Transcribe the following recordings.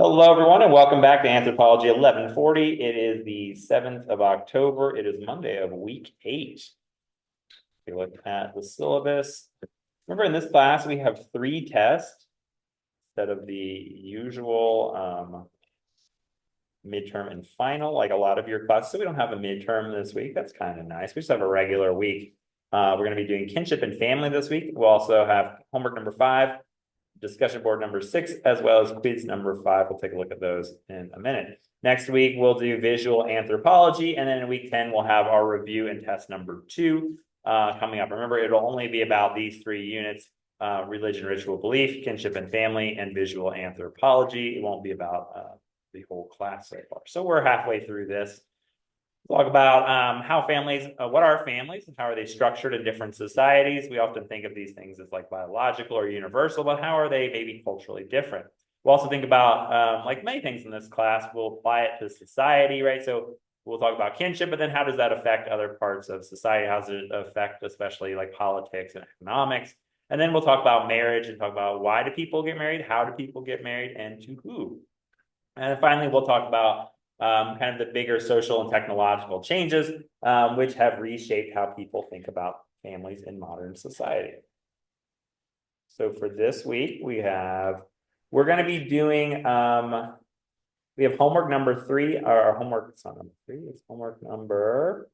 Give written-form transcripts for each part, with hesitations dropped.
Hello, everyone, and welcome back to Anthropology 1140. It is the 7th of October. It is Monday of week 8. If you look at the syllabus, remember in this class we have 3 tests instead of the usual midterm and final, like a lot of your classes. So we don't have a midterm this week. That's kind of nice. We just have a regular week. We're going to be doing kinship and family this week. We'll also have homework number 5. Discussion board number 6, as well as quiz number 5. We'll take a look at those in a minute. Next week, we'll do visual anthropology. And then in week 10, we'll have our review and test number 2 coming up. Remember, it'll only be about these 3 units, religion, ritual, belief, kinship and family, and visual anthropology. It won't be about the whole class so far. So we're halfway through this. Talk about how families, what are families and how are they structured in different societies? We often think of these things as like biological or universal, but how are they maybe culturally different? We'll also think about, like many things in this class, we'll apply it to society, right? So we'll talk about kinship, but then how does that affect other parts of society? How does it affect especially like politics and economics? And then we'll talk about marriage and talk about why do people get married? How do people get married and to who? And then finally, we'll talk about kind of the bigger social and technological changes, which have reshaped how people think about families in modern society. So for this week, we're going to be doing, we have homework number 3, our homework, it's not number 3, it's homework number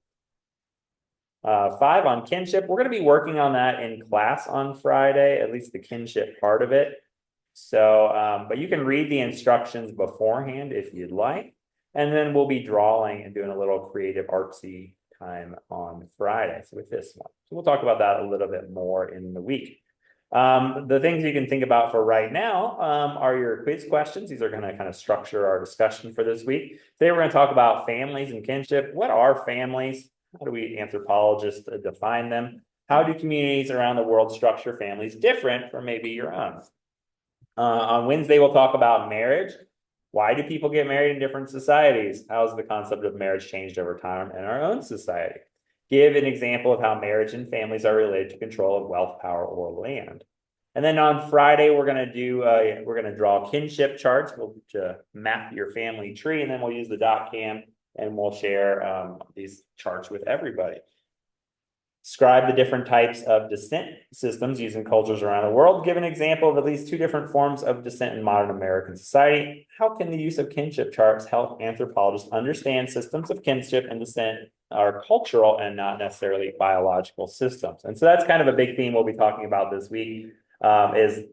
5 on kinship. We're going to be working on that in class on Friday, at least the kinship part of it. So, but you can read the instructions beforehand if you'd like. And then we'll be drawing and doing a little creative artsy time on Friday. So with this one, so we'll talk about that a little bit more in the week. The things you can think about for right now are your quiz questions. These are going to kind of structure our discussion for this week. Today, we're going to talk about families and kinship. What are families? How do we anthropologists define them? How do communities around the world structure families different from maybe your own? On Wednesday, we'll talk about marriage. Why do people get married in different societies? How has the concept of marriage changed over time in our own society? Give an example of how marriage and families are related to control of wealth, power, or land. And then on Friday, we're going to draw kinship charts. We'll map your family tree, and then we'll use the dot cam and we'll share these charts with everybody. Describe the different types of descent systems used in cultures around the world. Give an example of at least 2 different forms of descent in modern American society. How can the use of kinship charts help anthropologists understand systems of kinship and descent are cultural and not necessarily biological systems? And so that's kind of a big theme we'll be talking about this week, is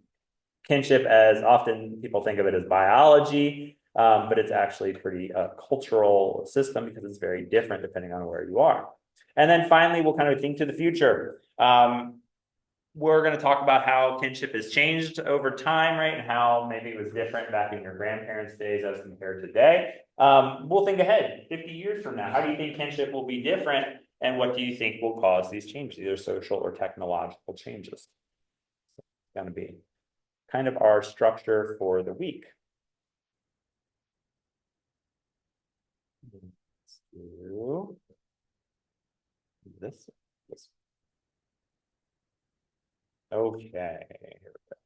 kinship, as often people think of it as biology, but it's actually pretty cultural system because it's very different depending on where you are. And then finally, we'll kind of think to the future. We're going to talk about how kinship has changed over time, right? And how maybe it was different back in your grandparents' days as compared to today. We'll think ahead, 50 years from now. How do you think kinship will be different? And what do you think will cause these changes, either social or technological changes? It's going to be kind of our structure for the week. Let's do this. Okay, here we go.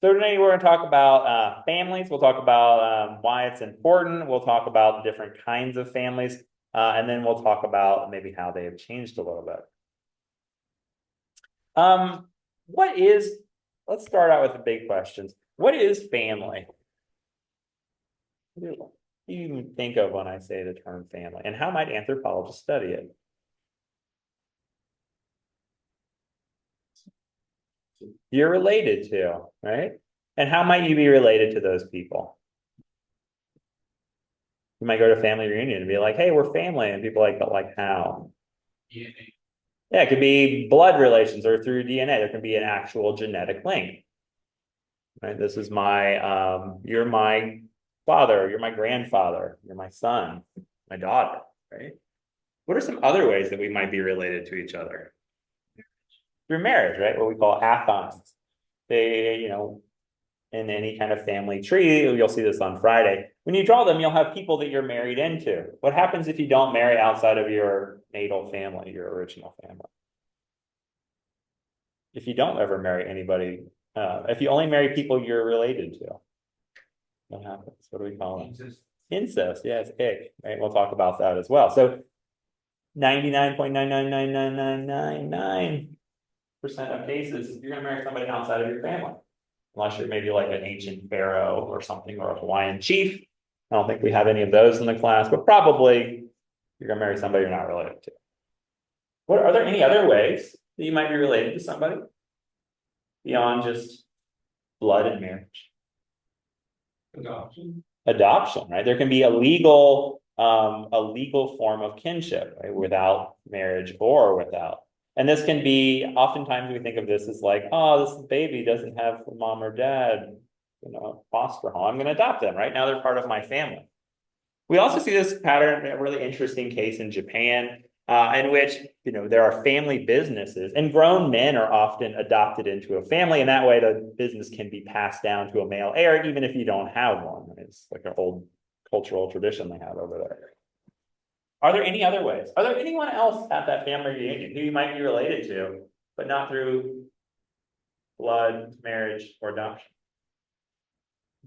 So today we're going to talk about families. We'll talk about why it's important. We'll talk about the different kinds of families. And then we'll talk about maybe how they have changed a little bit. Let's start out with the big questions. What is family? What do you think of when I say the term family? And how might anthropologists study it? You're related to, right? And how might you be related to those people? You might go to family reunion and be like, hey, we're family. And people but like how? DNA. Yeah, it could be blood relations or through DNA. There can be an actual genetic link. Right? This is you're my father, you're my grandfather, you're my son, my daughter, right? What are some other ways that we might be related to each other? Through marriage, right? What we call athons. They, in any kind of family tree, you'll see this on Friday. When you draw them, you'll have people that you're married into. What happens if you don't marry outside of your natal family, your original family? If you don't ever marry anybody If you only marry people you're related to, what happens? What do we call it? Incest. Yeah, it's ick. Right. We'll talk about that as well. So 99.9999999% of cases, you're gonna marry somebody outside of your family. Unless you're maybe like an ancient pharaoh or something, or a Hawaiian chief. I don't think we have any of those in the class, but probably you're gonna marry somebody you're not related to. What are there any other ways that you might be related to somebody beyond just blood and marriage? Adoption, right? There can be a legal form of kinship, right? Without marriage or without. And this can be, oftentimes we think of this as like, oh, this baby doesn't have mom or dad, foster home. I'm going to adopt them, right? Now they're part of my family. We also see this pattern, a really interesting case in Japan, in which, there are family businesses, and grown men are often adopted into a family. And that way the business can be passed down to a male heir, even if you don't have one. It's like an old cultural tradition they have over there. Are there any other ways? Are there anyone else at that family reunion who you might be related to, but not through blood, marriage, or adoption?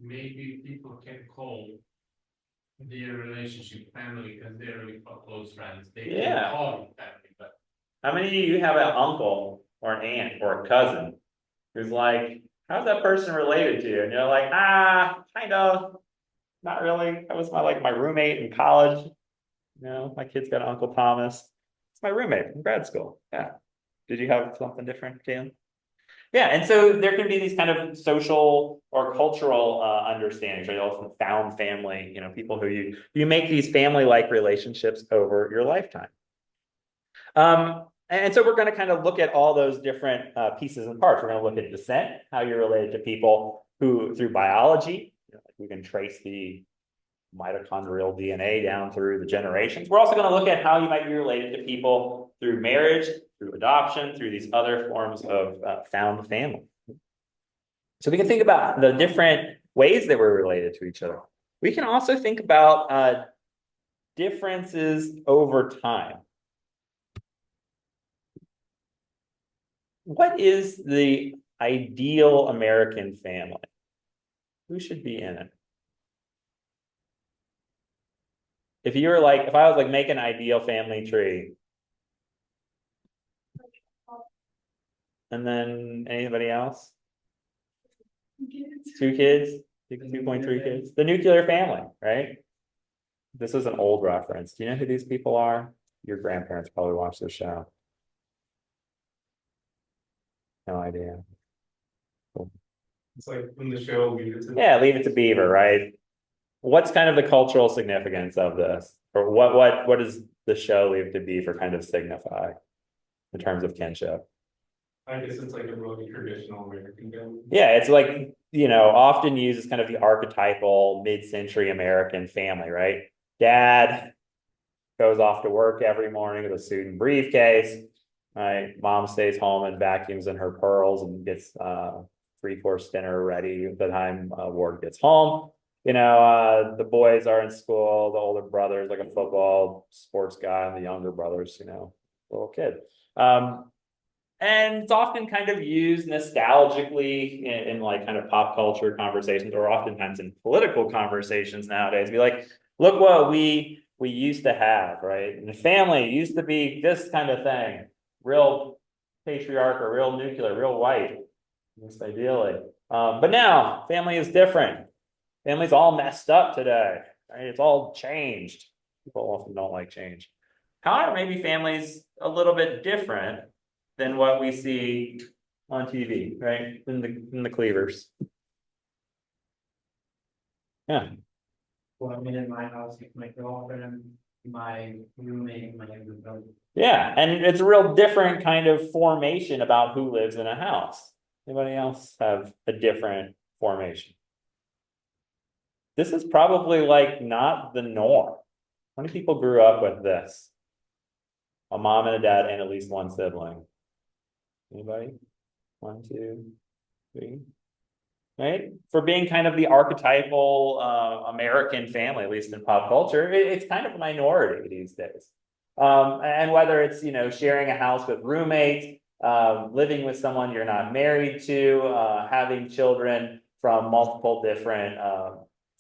Maybe people can call their relationship family because they're really close friends. They can call it family, but how many of you have an uncle or an aunt or a cousin who's like, how's that person related to you? And you're like, kind of, not really. That was my roommate in college. My kid's got an Uncle Thomas. It's my roommate from grad school. Yeah. Did you have something different, Dan? Yeah, and so there can be these kind of social or cultural understandings, right? Also found family, people who you make these family-like relationships over your lifetime. And so we're going to kind of look at all those different pieces and parts. We're going to look at descent, how you're related to people who, through biology, we can trace the mitochondrial DNA down through the generations. We're also going to look at how you might be related to people through marriage, through adoption, through these other forms of found family. So we can think about the different ways that we're related to each other. We can also think about differences over time. What is the ideal American family? Who should be in it? If I was like, make an ideal family tree. And then anybody else? 2 kids, 2.3 kids. The nuclear family, right? This is an old reference. Do you know who these people are? Your grandparents probably watched this show. No idea. Cool. It's like from the show Leave It to Leave It to Beaver, right? What's kind of the cultural significance of this? Or what does the show Leave It to Beaver kind of signify in terms of kinship? I guess it's like a really traditional American family. Yeah, it's like, often used as kind of the archetypal mid-century American family, right? Dad goes off to work every morning with a suit and briefcase. Right? Mom stays home and vacuums in her pearls and gets 3-course dinner ready by the time Ward gets home. The boys are in school, the older brother's like a football sports guy, and the younger brother's, little kid. And it's often kind of used nostalgically in like kind of pop culture conversations, or oftentimes in political conversations nowadays. Be like, look what we used to have, right? And the family used to be this kind of thing, real patriarchal, real nuclear, real white, just ideally. But now family is different. Family's all messed up today, right? It's all changed. People often don't like change. How are maybe families a little bit different than what we see on TV, right? In the Cleavers. Yeah. Well, I mean, in my house, my girlfriend, my roommate, my younger brother. Yeah, and it's a real different kind of formation about who lives in a house. Anybody else have a different formation? This is probably like not the norm. How many people grew up with this? A mom and a dad and at least one sibling. Anybody? 1, 2, 3. Right? For being kind of the archetypal American family, at least in pop culture, it's kind of a minority these days. And whether it's, sharing a house with roommates, living with someone you're not married to, having children from multiple different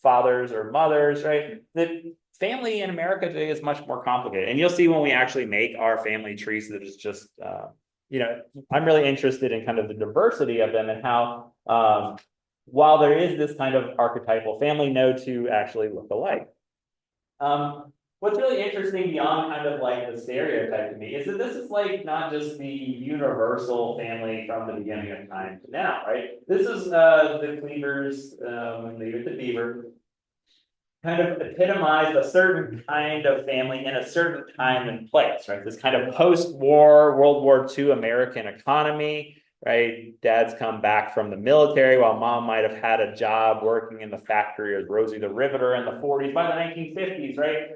fathers or mothers, right? The family in America today is much more complicated. And you'll see when we actually make our family trees that is just, I'm really interested in kind of the diversity of them and how, while there is this kind of archetypal family, no two actually look alike. What's really interesting beyond kind of like the stereotype to me is that this is like not just the universal family from the beginning of time to now, right? This is the Cleavers, Leave It to Beaver, kind of epitomize a certain kind of family in a certain time and place, right? This kind of post-war, World War II American economy, right? Dad's come back from the military while mom might have had a job working in the factory as Rosie the Riveter in the 40s. By the 1950s, right?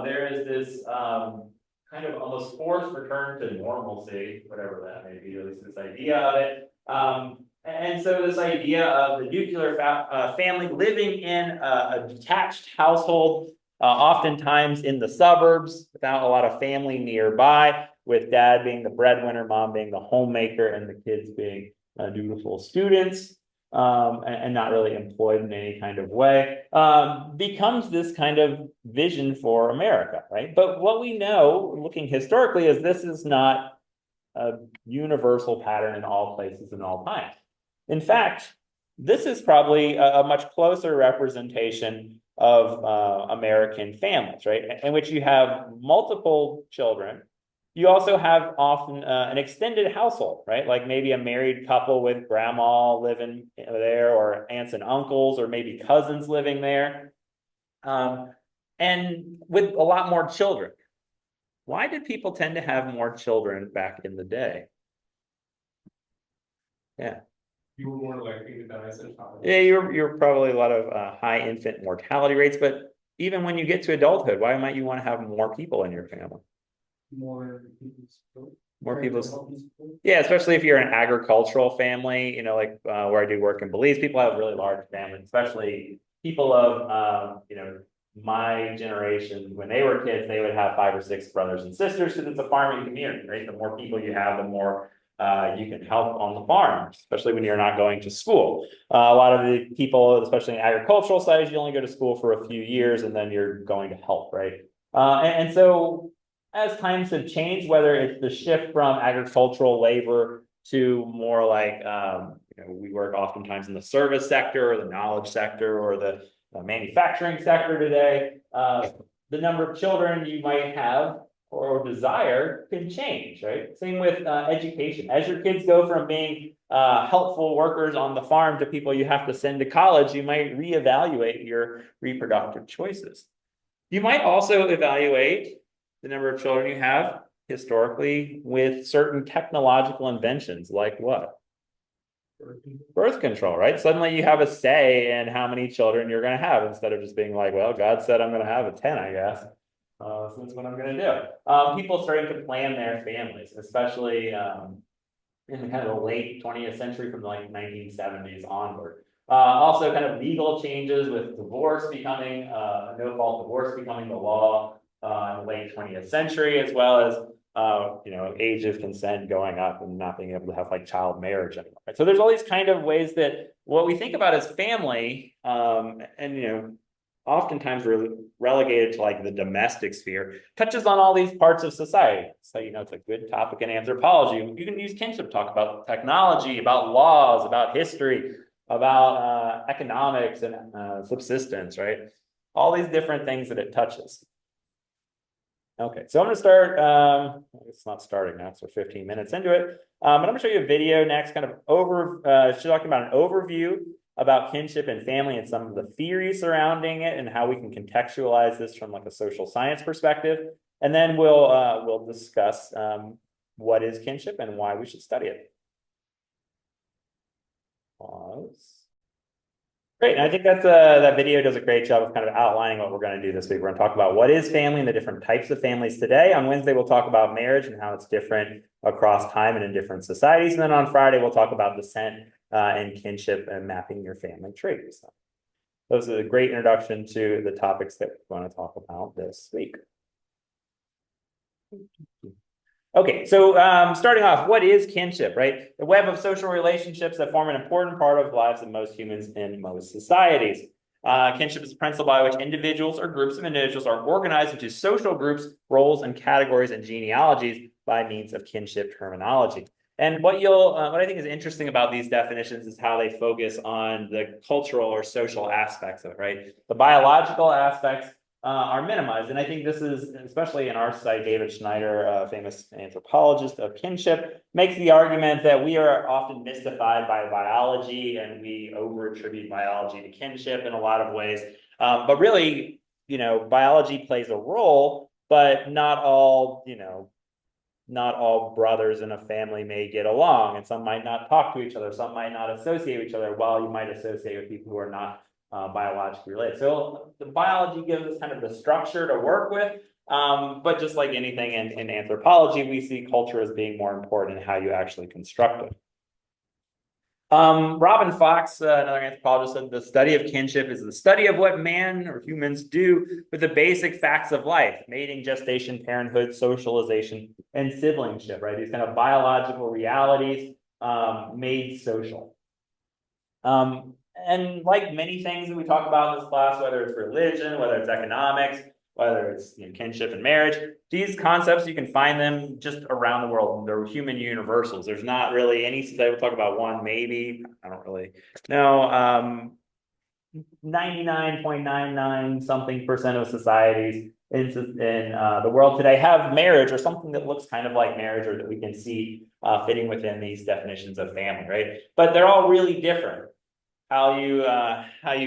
There is this kind of almost forced return to normalcy, whatever that may be, at least this idea of it. And so this idea of the nuclear family living in a detached household, oftentimes in the suburbs, without a lot of family nearby, with dad being the breadwinner, mom being the homemaker, and the kids being dutiful students, and not really employed in any kind of way, becomes this kind of vision for America, right? But what we know, looking historically, is this is not a universal pattern in all places and all times. In fact, this is probably a much closer representation of American families, right? In which you have multiple children. You also have often an extended household, right? Like maybe a married couple with grandma living there, or aunts and uncles, or maybe cousins living there, and with a lot more children. Why did people tend to have more children back in the day? Yeah. You were more likely to die as a child. Yeah, you're probably a lot of high infant mortality rates, but even when you get to adulthood, why might you want to have more people in your family? More people. More people. Yeah, especially if you're an agricultural family, like where I do work in Belize, people have really large families, especially people of, my generation. When they were kids, they would have 5 or 6 brothers and sisters because it's a farming community, right? The more people you have, the more you can help on the farm, especially when you're not going to school. A lot of the people, especially in agricultural sites, you only go to school for a few years and then you're going to help, right? And so as times have changed, whether it's the shift from agricultural labor to more like, we work oftentimes in the service sector or the knowledge sector or the manufacturing sector today, the number of children you might have or desire can change, right? Same with education. As your kids go from being helpful workers on the farm to people you have to send to college, you might reevaluate your reproductive choices. You might also evaluate the number of children you have historically with certain technological inventions, like what? Birth control, right? Suddenly you have a say in how many children you're going to have instead of just being like, well, God said I'm going to have a 10, I guess. So that's what I'm going to do. People starting to plan their families, especially in the kind of the late 20th century from the like 1970s onward. Also kind of legal changes with divorce becoming, no-fault divorce becoming the law in the late 20th century, as well as age of consent going up and not being able to have like child marriage anymore. Right? So there's all these kind of ways that what we think about as family, and oftentimes we're relegated to like the domestic sphere, touches on all these parts of society. So it's a good topic in anthropology. You can use kinship to talk about technology, about laws, about history, about economics and subsistence, right? All these different things that it touches. Okay, so I'm going to start, it's not starting now, so 15 minutes into it. But I'm going to show you a video next, kind of talking about an overview about kinship and family and some of the theories surrounding it and how we can contextualize this from like a social science perspective. And then we'll discuss what is kinship and why we should study it. Pause. Great, and I think that video does a great job of kind of outlining what we're going to do this week. We're going to talk about what is family and the different types of families today. On Wednesday, we'll talk about marriage and how it's different across time and in different societies. And then on Friday, we'll talk about descent and kinship and mapping your family tree. So those are a great introduction to the topics that we're going to talk about this week. Okay, so starting off, what is kinship, right? The web of social relationships that form an important part of the lives of most humans in most societies. Kinship is a principle by which individuals or groups of individuals are organized into social groups, roles, and categories and genealogies by means of kinship terminology. And what I think is interesting about these definitions is how they focus on the cultural or social aspects of it, right? The biological aspects are minimized. And I think this is, especially in our society, David Schneider, a famous anthropologist of kinship, makes the argument that we are often mystified by biology and we over attribute biology to kinship in a lot of ways. But really, biology plays a role, but not all brothers in a family may get along, and some might not talk to each other, some might not associate with each other, while you might associate with people who are not biologically related. So the biology gives us kind of the structure to work with, but just like anything in anthropology, we see culture as being more important in how you actually construct it. Robin Fox, another anthropologist, said the study of kinship is the study of what man or humans do with the basic facts of life: mating, gestation, parenthood, socialization, and siblingship, right? These kind of biological realities made social. And like many things that we talk about in this class, whether it's religion, whether it's economics, whether it's kinship and marriage, these concepts, you can find them just around the world. They're human universals. There's not really any, today we'll talk about one, maybe, I don't really know, 99.99 something percent of societies in the world today have marriage or something that looks kind of like marriage, or that we can see fitting within these definitions of family, right? But they're all really different. How you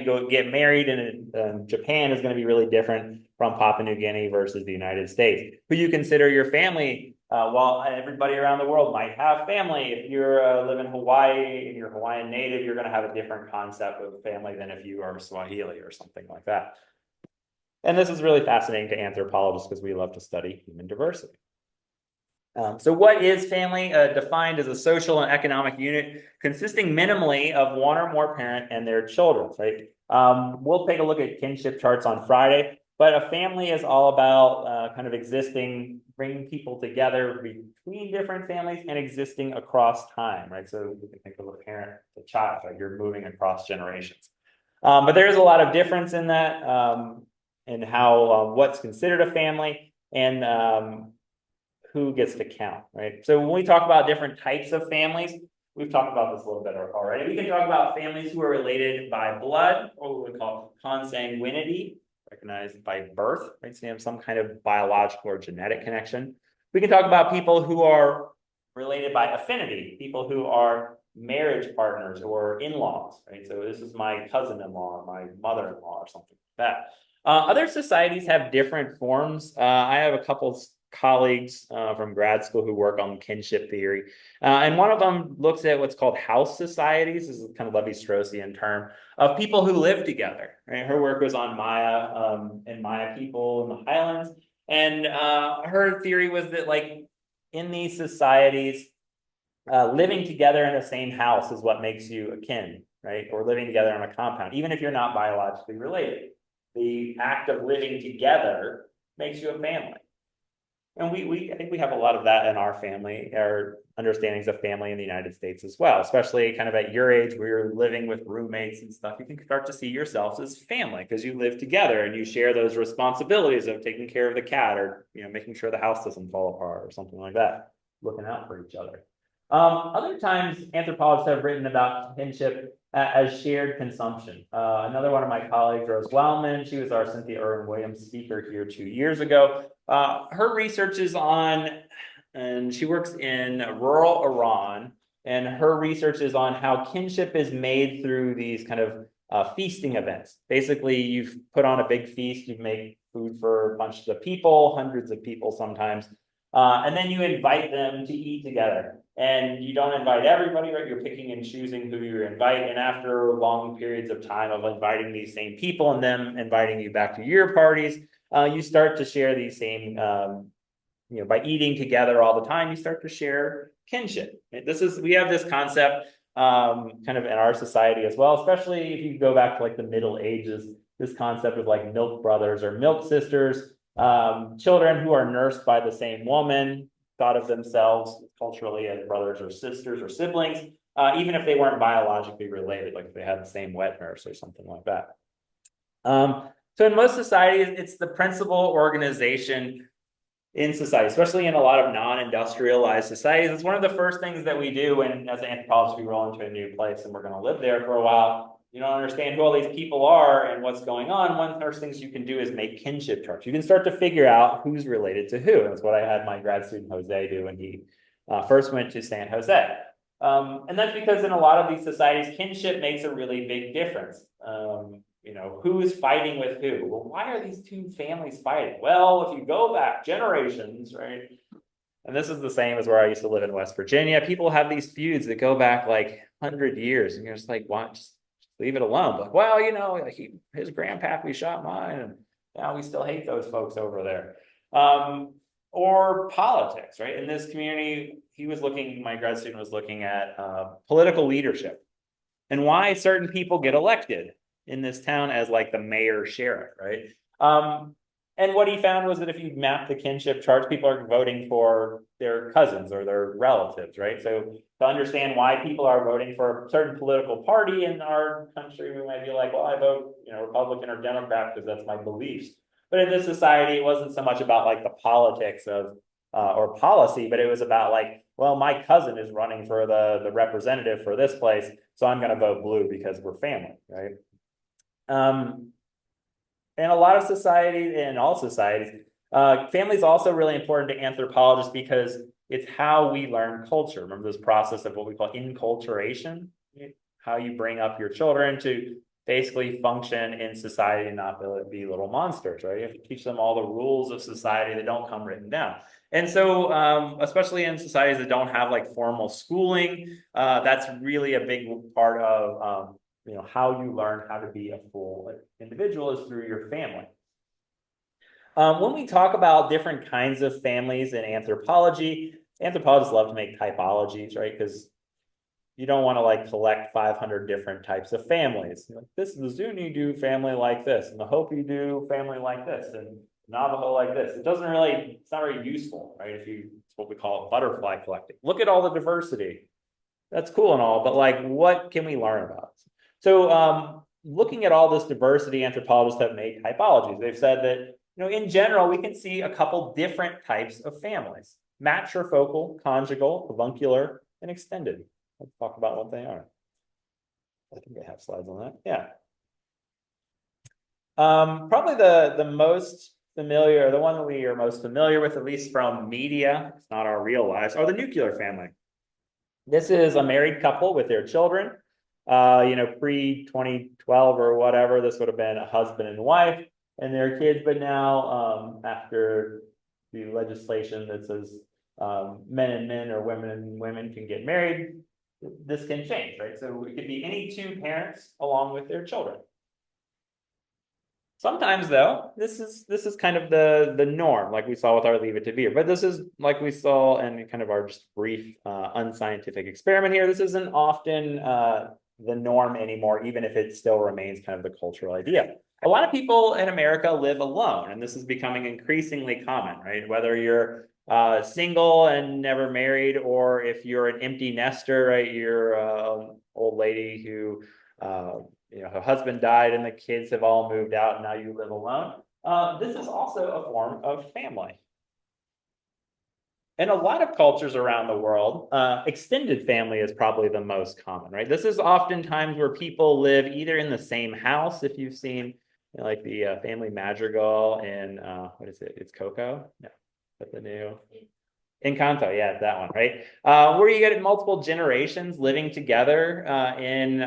go get married in Japan is going to be really different from Papua New Guinea versus the United States. Who you consider your family, while everybody around the world might have family. If you live in Hawaii and you're Hawaiian native, you're going to have a different concept of family than if you are Swahili or something like that. And this is really fascinating to anthropologists because we love to study human diversity. So what is family? Defined as a social and economic unit consisting minimally of one or more parent and their children, right? We'll take a look at kinship charts on Friday, but a family is all about kind of existing, bringing people together between different families and existing across time, right? So you can think of a parent to child, right? You're moving across generations. But there's a lot of difference in that, in how what's considered a family, and who gets to count, right? So when we talk about different types of families, we've talked about this a little bit already. We can talk about families who are related by blood, or what we call consanguinity, recognized by birth, right? So you have some kind of biological or genetic connection. We can talk about people who are related by affinity, people who are marriage partners or in-laws, right? So this is my cousin-in-law, my mother-in-law, or something like that. Other societies have different forms. I have a couple colleagues from grad school who work on kinship theory. And one of them looks at what's called house societies. This is kind of Levi-Straussian term of people who live together, right? Her work was on Maya and Maya people in the highlands. And her theory was that, like, in these societies, living together in the same house is what makes you akin, right? Or living together on a compound, even if you're not biologically related. The act of living together makes you a family. And I think we have a lot of that in our family, our understandings of family in the United States as well, especially kind of at your age where you're living with roommates and stuff. You can start to see yourselves as family because you live together and you share those responsibilities of taking care of the cat, or making sure the house doesn't fall apart or something like that, looking out for each other. Other times, anthropologists have written about kinship as shared consumption. Another one of my colleagues, Rose Wellman, she was our Cynthia Irwin Williams speaker here 2 years ago. Her research is on, and she works in rural Iran, and her research is on how kinship is made through these kind of feasting events. Basically, you've put on a big feast, you make food for a bunch of people, hundreds of people sometimes, and then you invite them to eat together. And you don't invite everybody, right? You're picking and choosing who you invite. And after long periods of time of inviting these same people and them inviting you back to your parties, you start to share these same, by eating together all the time, you start to share kinship. We have this concept kind of in our society as well, especially if you go back to like the Middle Ages, this concept of like milk brothers or milk sisters, children who are nursed by the same woman, thought of themselves culturally as brothers or sisters or siblings, even if they weren't biologically related, like if they had the same wet nurse or something like that. So in most societies, it's the principal organization in society, especially in a lot of non-industrialized societies. It's one of the first things that we do when, as anthropologists, we roll into a new place and we're going to live there for a while. You don't understand who all these people are and what's going on. One of the first things you can do is make kinship charts. You can start to figure out who's related to who. And that's what I had my grad student Jose do when he first went to San Jose. And that's because in a lot of these societies, kinship makes a really big difference. You know, who is fighting with who? Well, why are these two families fighting? Well, if you go back generations, right? And this is the same as where I used to live in West Virginia. People have these feuds that go back like 100 years, and you're just like, why? Just leave it alone. But well, you know, like his grandpappy shot mine, and now we still hate those folks over there. Or politics, right? In this community, my grad student was looking at political leadership and why certain people get elected in this town as like the mayor sheriff, right? And what he found was that if you map the kinship charts, people are voting for their cousins or their relatives, right? So to understand why people are voting for a certain political party in our country, we might be like, well, I vote, you know, Republican or Democrat because that's my beliefs. But in this society, it wasn't so much about like the politics of or policy, but it was about like, well, my cousin is running for the representative for this place, so I'm going to vote blue because we're family, right? In a lot of societies, in all societies, family is also really important to anthropologists because it's how we learn culture. Remember this process of what we call enculturation, how you bring up your children to basically function in society and not be little monsters, right? You have to teach them all the rules of society that don't come written down. And so, especially in societies that don't have like formal schooling, that's really a big part of you know, how you learn how to be a full individual is through your family. When we talk about different kinds of families in anthropology, anthropologists love to make typologies, right? Because you don't want to like collect 500 different types of families. Like, this is the Zuni do family like this, and the Hopi do family like this, and Navajo like this. It's not very useful, right? It's what we call butterfly collecting. Look at all the diversity. That's cool and all, but like, what can we learn about? So looking at all this diversity, anthropologists have made typologies. They've said that, you know, in general, we can see a couple different types of families: matrifocal, conjugal, avuncular, and extended. Let's talk about what they are. I think I have slides on that. Yeah. Probably the most familiar, the one that we are most familiar with, at least from media, it's not our real lives, are the nuclear family. This is a married couple with their children. You know, pre-2012 or whatever, this would have been a husband and wife and their kids. But now, after the legislation that says men and men or women and women can get married, this can change, right? So it could be any two parents along with their children. Sometimes, though, this is kind of the norm, like we saw with our Leave It to Beaver. But this is, like we saw in kind of our just brief unscientific experiment here, this isn't often the norm anymore, even if it still remains kind of the cultural idea. A lot of people in America live alone, and this is becoming increasingly common, right? Whether you're single and never married, or if you're an empty nester, right? You're an old lady who you know, her husband died and the kids have all moved out and now you live alone. This is also a form of family. In a lot of cultures around the world, extended family is probably the most common, right? This is oftentimes where people live either in the same house, if you've seen, you know, like the family Madrigal in, what is it? It's Coco? No, that's the new. Encanto, yeah, that one, right? Where you get multiple generations living together in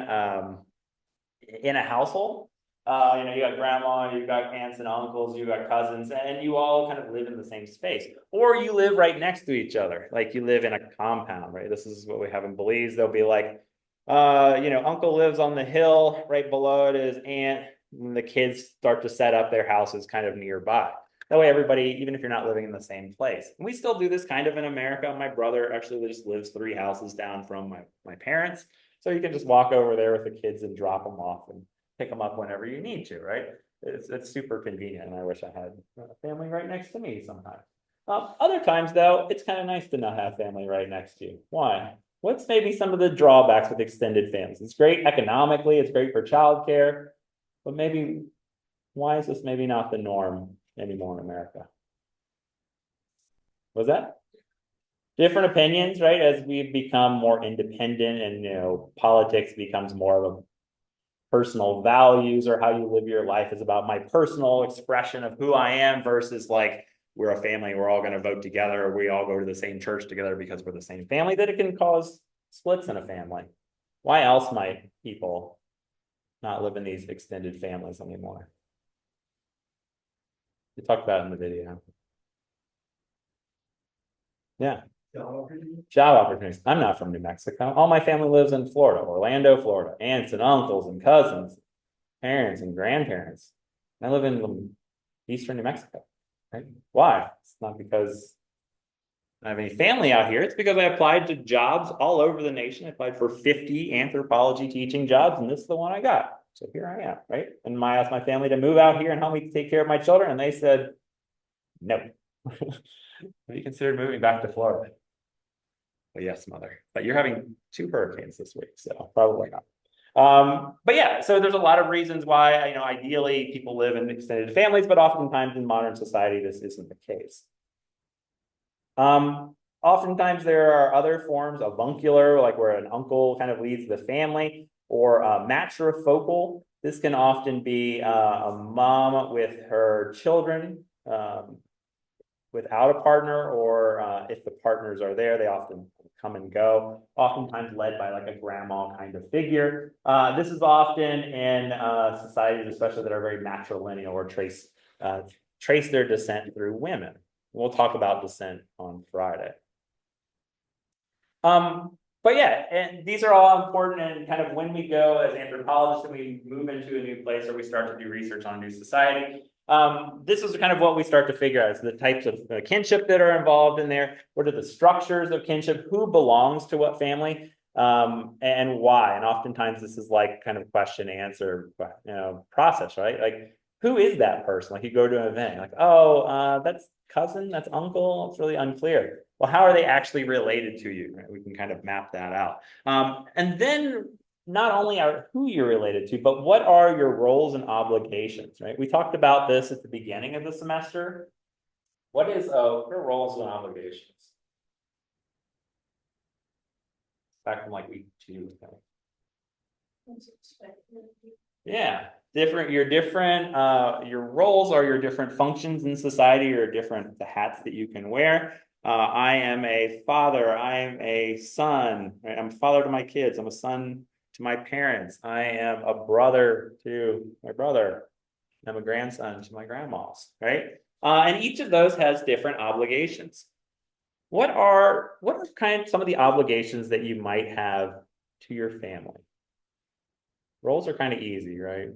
a household. You know, you got grandma, you've got aunts and uncles, you've got cousins, and you all kind of live in the same space. Or you live right next to each other, like you live in a compound, right? This is what we have in Belize. They'll be like, you know, uncle lives on the hill, right below it is aunt, and the kids start to set up their houses kind of nearby. That way everybody, even if you're not living in the same place. And we still do this kind of in America. My brother actually just lives 3 houses down from my parents. So you can just walk over there with the kids and drop them off and pick them up whenever you need to, right? It's super convenient, and I wish I had a family right next to me sometimes. Other times, though, it's kind of nice to not have family right next to you. Why? What's maybe some of the drawbacks with extended families? It's great economically, it's great for childcare, but maybe why is this maybe not the norm anymore in America? Was that? Different opinions, right? As we've become more independent and politics becomes more of a personal values or how you live your life is about my personal expression of who I am versus like we're a family, we're all going to vote together, or we all go to the same church together because we're the same family, that it can cause splits in a family. Why else might people not live in these extended families anymore? We talked about it in the video. Yeah. Job opportunities. I'm not from New Mexico. All my family lives in Florida, Orlando, Florida. Aunts and uncles and cousins, parents and grandparents. I live in eastern New Mexico. Right? Why? It's not because I have any family out here. It's because I applied to jobs all over the nation. I applied for 50 anthropology teaching jobs, and this is the one I got. So here I am, right? And I asked my family to move out here and help me take care of my children, and they said, no. Have you considered moving back to Florida? Well, yes, mother. But you're having 2 hurricanes this week, so probably not. But yeah, so there's a lot of reasons why, ideally people live in extended families, but oftentimes in modern society, this isn't the case. Oftentimes there are other forms of avuncular, like where an uncle kind of leads the family, or matrifocal. This can often be a mom with her children, without a partner, or if the partners are there, they often come and go, oftentimes led by like a grandma kind of figure. This is often in societies, especially that are very matrilineal or trace their descent through women. We'll talk about descent on Friday. But yeah, and these are all important, and kind of when we go as anthropologists and we move into a new place or we start to do research on a new society, this is kind of what we start to figure out is the types of kinship that are involved in there. What are the structures of kinship? Who belongs to what family? And why? And oftentimes this is like kind of question answer, process, right? Like, who is that person? Like you go to an event, like, oh, that's cousin, that's uncle. It's really unclear. Well, how are they actually related to you? Right? We can kind of map that out. And then not only are who you're related to, but what are your roles and obligations, right? We talked about this at the beginning of the semester. What are roles and obligations? Back from like week 2. Yeah, your roles are your different functions in society, or different the hats that you can wear. I am a father, I am a son, right? I'm a father to my kids, I'm a son to my parents, I am a brother to my brother, I'm a grandson to my grandmas, right? And each of those has different obligations. What are kind of some of the obligations that you might have to your family? Roles are kind of easy, right?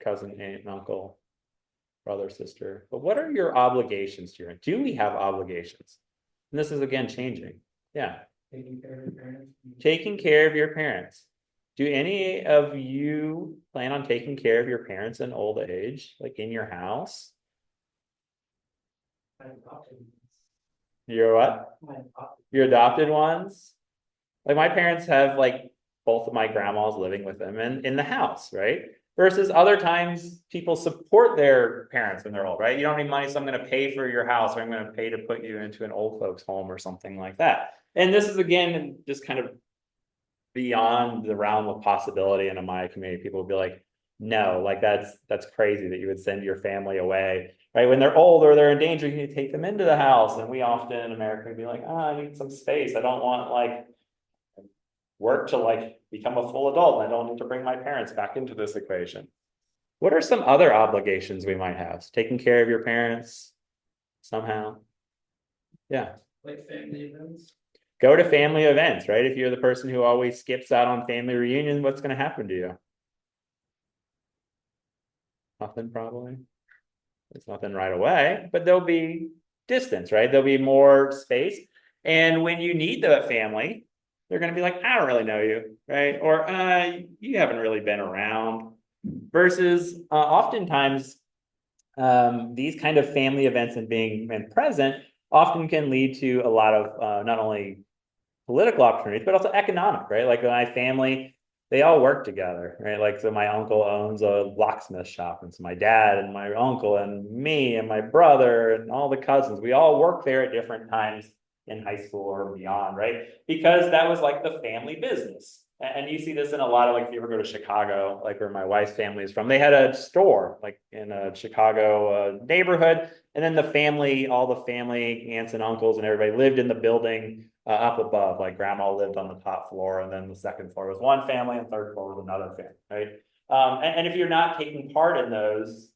Cousin, aunt, and uncle, brother, sister. But what are your obligations to do we have obligations? And this is again changing. Yeah. Taking care of your parents. Taking care of your parents. Do any of you plan on taking care of your parents in old age, like in your house? Your what? Your adopted ones? Like my parents have like both of my grandmas living with them in the house, right? Versus other times people support their parents when they're old, right? You don't need money, so I'm going to pay for your house, or I'm going to pay to put you into an old folks home or something like that. And this is again just kind of beyond the realm of possibility in a Maya community. People would be like, no, like that's crazy that you would send your family away, right? When they're old or they're in danger, you need to take them into the house. And we often in America would be like, I need some space. I don't want like work to like become a full adult, and I don't need to bring my parents back into this equation. What are some other obligations we might have? Taking care of your parents somehow? Yeah. Like family events. Go to family events, right? If you're the person who always skips out on family reunions, what's going to happen to you? Nothing, probably. There's nothing right away, but there'll be distance, right? There'll be more space. And when you need the family, they're going to be like, I don't really know you, right? Or you haven't really been around. Versus oftentimes these kind of family events and being present often can lead to a lot of not only political opportunities, but also economic, right? Like my family, they all work together, right? Like, so my uncle owns a locksmith shop, and so my dad and my uncle and me and my brother and all the cousins, we all work there at different times in high school or beyond, right? Because that was like the family business. And you see this in a lot of, like, if you ever go to Chicago, like where my wife's family is from, they had a store like in a Chicago neighborhood. And then the family, all the family, aunts and uncles and everybody lived in the building up above. Like grandma lived on the top floor, and then the second floor was one family, and third floor was another family, right? And if you're not taking part in those,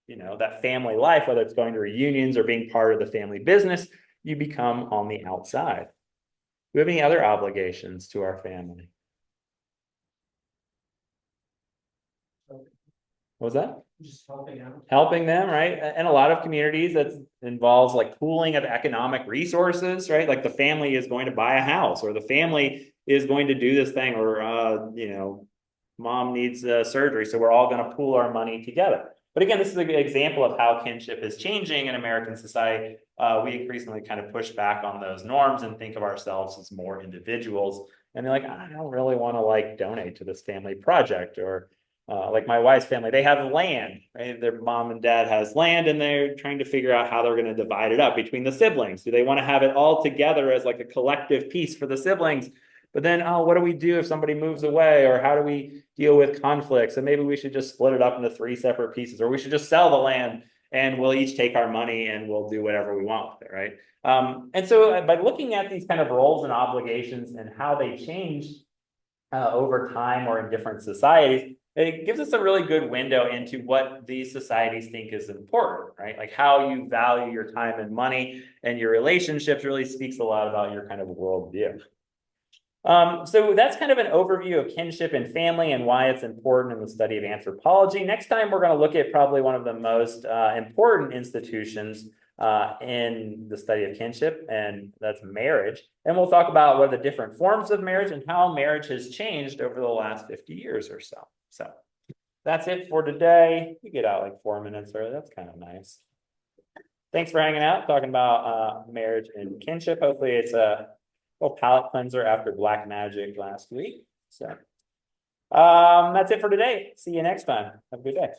that family life, whether it's going to reunions or being part of the family business, you become on the outside. Do we have any other obligations to our family? What was that? Just helping out. Helping them, right? And a lot of communities that involves like pooling of economic resources, right? Like the family is going to buy a house, or the family is going to do this thing, or mom needs surgery, so we're all going to pool our money together. But again, this is an example of how kinship is changing in American society. We increasingly kind of push back on those norms and think of ourselves as more individuals. And they're like, I don't really want to like donate to this family project, or like my wife's family, they have land, right? Their mom and dad has land, and they're trying to figure out how they're going to divide it up between the siblings. Do they want to have it all together as like a collective piece for the siblings? But then, oh, what do we do if somebody moves away? Or how do we deal with conflicts? And maybe we should just split it up into 3 separate pieces, or we should just sell the land and we'll each take our money and we'll do whatever we want with it, right? And so by looking at these kind of roles and obligations and how they change over time or in different societies, it gives us a really good window into what these societies think is important, right? Like how you value your time and money and your relationships really speaks a lot about your kind of worldview. So that's kind of an overview of kinship and family and why it's important in the study of anthropology. Next time, we're going to look at probably one of the most important institutions in the study of kinship, and that's marriage. And we'll talk about what are the different forms of marriage and how marriage has changed over the last 50 years or so. So that's it for today. We get out like 4 minutes early. That's kind of nice. Thanks for hanging out, talking about marriage and kinship. Hopefully it's a little palate cleanser after Black Magic last week. So that's it for today. See you next time. Have a good day.